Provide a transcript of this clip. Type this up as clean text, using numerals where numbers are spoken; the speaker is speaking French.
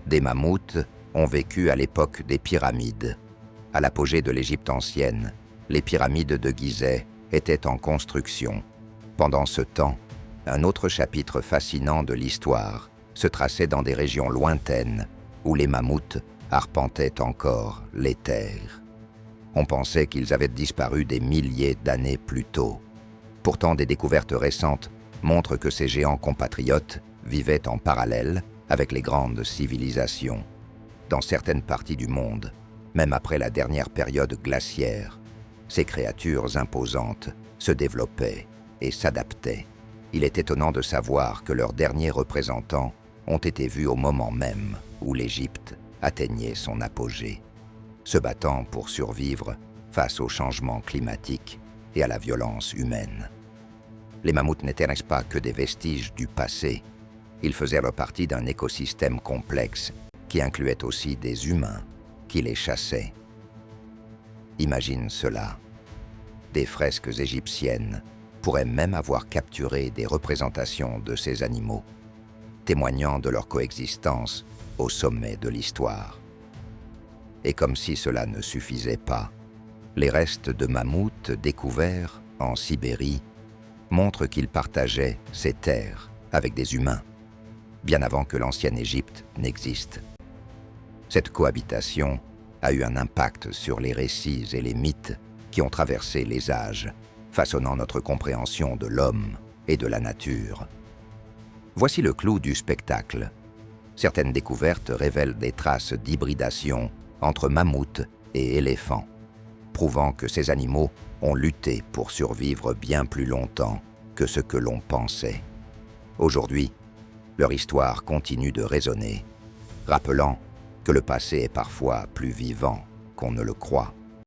Des mammouths ont vécu à l'époque des pyramides. À l'apogée de l'Égypte ancienne, les pyramides de Gizeh étaient en construction. Pendant ce temps, un autre chapitre fascinant de l'histoire se traçait dans des régions lointaines où les mammouths arpentaient encore les terres. On pensait qu'ils avaient disparu des milliers d'années plus tôt. Pourtant, des découvertes récentes montrent que ces géants compatriotes vivaient en parallèle avec les grandes civilisations. Dans certaines parties du monde, même après la dernière période glaciaire, ces créatures imposantes se développaient et s'adaptaient. Il est étonnant de savoir que leurs derniers représentants ont été vus au moment même où l'Égypte atteignait son apogée, se battant pour survivre face aux changements climatiques et à la violence humaine. Les mammouths n'étaient pas que des vestiges du passé, ils faisaient partie d'un écosystème complexe qui incluait aussi des humains qui les chassaient. Imagine cela. Des fresques égyptiennes pourraient même avoir capturé des représentations de ces animaux, témoignant de leur coexistence au sommet de l'histoire. Et comme si cela ne suffisait pas, les restes de mammouths découverts en Sibérie montrent qu'ils partageaient ces terres avec des humains, bien avant que l'ancienne Égypte n'existe. Cette cohabitation a eu un impact sur les récits et les mythes qui ont traversé les âges, façonnant notre compréhension de l'homme et de la nature. Voici le clou du spectacle. Certaines découvertes révèlent des traces d'hybridation entre mammouths et éléphants, prouvant que ces animaux ont lutté pour survivre bien plus longtemps que ce que l'on pensait. Aujourd'hui, leur histoire continue de résonner, rappelant que le passé est parfois plus vivant qu'on ne le croit.